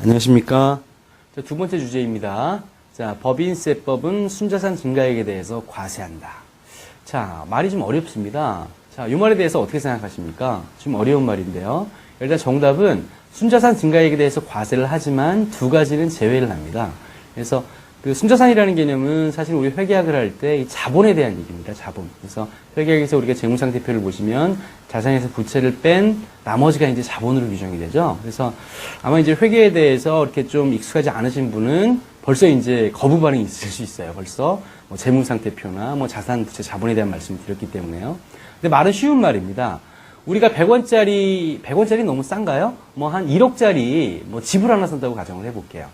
안녕하십니까. 자, 두 번째 주제입니다. 자, 법인세법은 순자산 증가액에 대해서 과세한다. 자, 말이 좀 어렵습니다. 자, 이 말에 대해서 어떻게 생각하십니까? 좀 어려운 말인데요. 일단 정답은 순자산 증가액에 대해서 과세를 하지만 두 가지는 제외를 합니다. 그래서 그 순자산이라는 개념은 사실 우리 회계학을 할 때 이 자본에 대한 얘기입니다. 자본. 그래서 회계학에서 우리가 재무상태표를 보시면 자산에서 부채를 뺀 나머지가 이제 자본으로 규정이 되죠. 그래서 아마 이제 회계에 대해서 이렇게 좀 익숙하지 않으신 분은 벌써 이제 거부 반응이 있을 수 있어요. 벌써 뭐 재무상태표나 뭐 자산, 부채, 자본에 대한 말씀을 드렸기 때문에요. 근데 말은 쉬운 말입니다. 우리가 100원짜리 너무 싼가요? 뭐 한 1억짜리 뭐 집을 하나 산다고 가정을 해볼게요.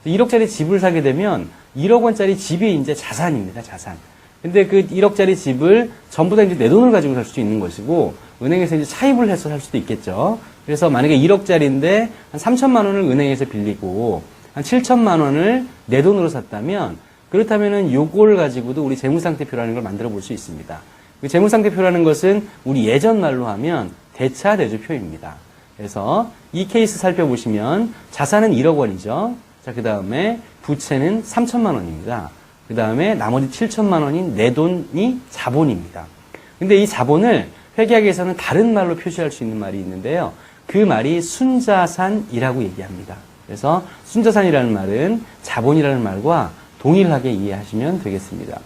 1억짜리 집을 사게 되면 1억 원짜리 집이 이제 자산입니다, 자산. 근데 그 1억짜리 집을 전부 다 이제 내 돈을 가지고 살 수도 있는 것이고, 은행에서 이제 차입을 해서 살 수도 있겠죠. 그래서 만약에 1억짜리인데 한 3천만 원을 은행에서 빌리고, 한 7천만 원을 내 돈으로 샀다면, 그렇다면은 요걸 가지고도 우리 재무상태표라는 걸 만들어 볼 수 있습니다. 그 재무상태표라는 것은 우리 예전 말로 하면 대차대조표입니다. 그래서 이 케이스 살펴보시면 자산은 1억 원이죠. 자, 그 다음에 부채는 3천만 원입니다. 그 다음에 나머지 7천만 원인 내 돈이 자본입니다. 근데 이 자본을 회계학에서는 다른 말로 표시할 수 있는 말이 있는데요. 그 말이 순자산이라고 얘기합니다. 그래서 순자산이라는 말은 자본이라는 말과 동일하게 이해하시면 되겠습니다.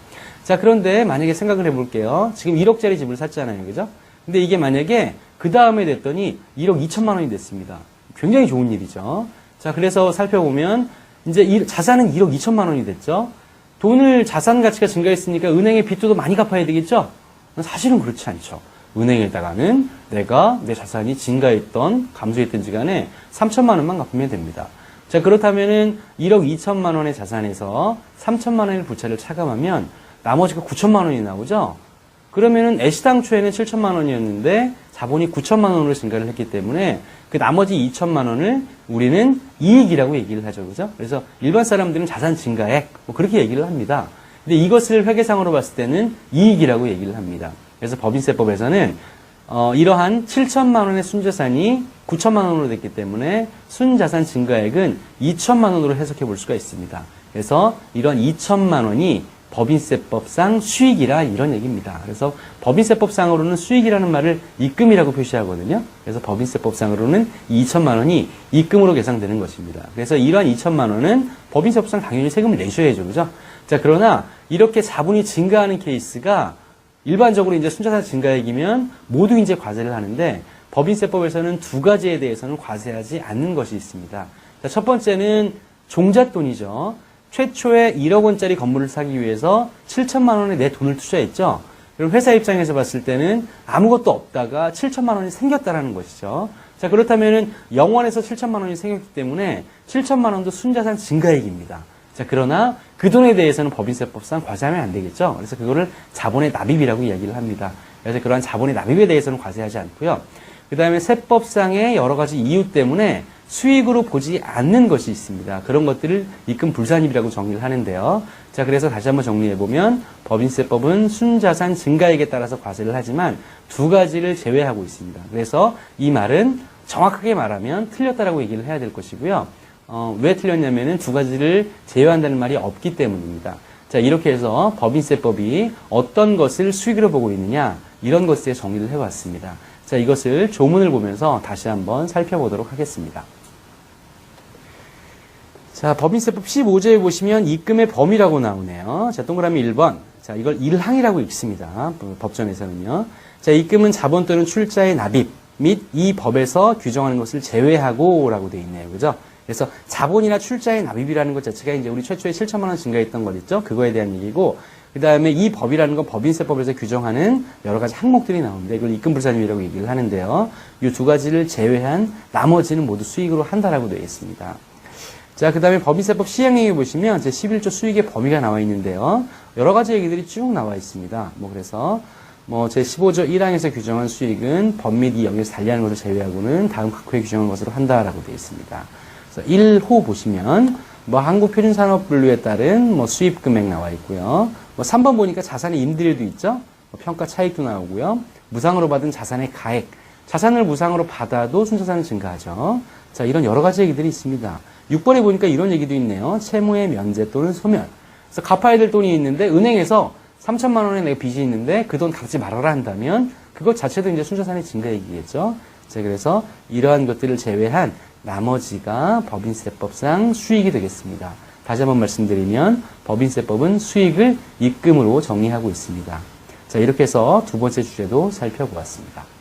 자, 그런데 만약에 생각을 해볼게요. 지금 1억짜리 집을 샀잖아요. 그죠? 근데 이게 만약에 그 다음에 됐더니 1억 2천만 원이 됐습니다. 굉장히 좋은 일이죠. 자, 그래서 살펴보면 이제 자산은 1억 2천만 원이 됐죠. 자산 가치가 증가했으니까 은행의 빚도 많이 갚아야 되겠죠? 사실은 그렇지 않죠. 은행에다가는 내가 내 자산이 증가했던, 감소했던지 간에 3천만 원만 갚으면 됩니다. 자, 그렇다면은 1억 2천만 원의 자산에서 3천만 원의 부채를 차감하면 나머지가 9천만 원이 나오죠? 그러면은 애시당초에는 7천만 원이었는데 자본이 9천만 원으로 증가를 했기 때문에 그 나머지 2천만 원을 우리는 이익이라고 얘기를 하죠. 그죠? 그래서 일반 사람들은 자산 증가액, 뭐 그렇게 얘기를 합니다. 근데 이것을 회계상으로 봤을 때는 이익이라고 얘기를 합니다. 그래서 법인세법에서는 이러한 7천만 원의 순자산이 9천만 원으로 됐기 때문에 순자산 증가액은 2천만 원으로 해석해 볼 수가 있습니다. 그래서 이런 2천만 원이 법인세법상 수익이라 이런 얘기입니다. 그래서 법인세법상으로는 수익이라는 말을 입금이라고 표시하거든요. 그래서 법인세법상으로는 2천만 원이 입금으로 계산되는 것입니다. 그래서 이러한 2천만 원은 법인세법상 당연히 세금을 내셔야죠. 그죠? 자, 그러나 이렇게 자본이 증가하는 케이스가 일반적으로 이제 순자산 증가액이면 모두 이제 과세를 하는데 법인세법에서는 두 가지에 대해서는 과세하지 않는 것이 있습니다. 자, 첫 번째는 종잣돈이죠. 최초에 1억 원짜리 건물을 사기 위해서 7천만 원의 내 돈을 투자했죠. 그럼 회사 입장에서 봤을 때는 아무것도 없다가 7천만 원이 생겼다라는 것이죠. 자, 그렇다면은 0원에서 7천만 원이 생겼기 때문에 7천만 원도 순자산 증가액입니다. 자, 그러나 그 돈에 대해서는 법인세법상 과세하면 안 되겠죠. 그래서 그거를 자본의 납입이라고 이야기를 합니다. 그래서 그러한 자본의 납입에 대해서는 과세하지 않고요. 그 다음에 세법상의 여러 가지 이유 때문에 수익으로 보지 않는 것이 있습니다. 그런 것들을 입금 불산입이라고 정리를 하는데요. 자, 그래서 다시 한번 정리해보면 법인세법은 순자산 증가액에 따라서 과세를 하지만 두 가지를 제외하고 있습니다. 그래서 이 말은 정확하게 말하면 틀렸다라고 얘기를 해야 될 것이고요. 왜 틀렸냐면은 두 가지를 제외한다는 말이 없기 때문입니다. 자, 이렇게 해서 법인세법이 어떤 것을 수익으로 보고 있느냐, 이런 것에 정리를 해봤습니다. 자, 이것을 조문을 보면서 다시 한번 살펴보도록 하겠습니다. 자, 법인세법 15조에 보시면 입금의 범위라고 나오네요. 자, 동그라미 1번. 자, 이걸 일항이라고 읽습니다. 법정에서는요. 자, 입금은 자본 또는 출자의 납입 및 이 법에서 규정하는 것을 제외하고 라고 되어 있네요. 그죠? 그래서 자본이나 출자의 납입이라는 것 자체가 이제 우리 최초에 7천만 원 증가했던 것 있죠? 그거에 대한 얘기고, 그 다음에 이 법이라는 건 법인세법에서 규정하는 여러 가지 항목들이 나옵니다. 이걸 입금불산입이라고 얘기를 하는데요. 이 두 가지를 제외한 나머지는 모두 수익으로 한다라고 되어 있습니다. 자, 그 다음에 법인세법 시행령에 보시면 제11조 수익의 범위가 나와 있는데요. 여러 가지 얘기들이 쭉 나와 있습니다. 그래서 제15조 1항에서 규정한 수익은 법 및 이 영역에서 달리하는 것을 제외하고는 다음 각호에 규정한 것으로 한다라고 되어 있습니다. 그래서 1호 보시면 한국표준산업분류에 따른 수입 금액 나와 있고요. 3번 보니까 자산의 임대료도 있죠. 평가 차익도 나오고요. 무상으로 받은 자산의 가액. 자산을 무상으로 받아도 순자산은 증가하죠. 자, 이런 여러 가지 얘기들이 있습니다. 6번에 보니까 이런 얘기도 있네요. 채무의 면제 또는 소멸. 그래서 갚아야 될 돈이 있는데 은행에서 3천만 원에 내가 빚이 있는데 그 돈 갚지 말아라 한다면 그것 자체도 이제 순자산의 증가이익이겠죠. 자, 그래서 이러한 것들을 제외한 나머지가 법인세법상 수익이 되겠습니다. 다시 한번 말씀드리면 법인세법은 수익을 입금으로 정리하고 있습니다. 자, 이렇게 해서 두 번째 주제도 살펴보았습니다.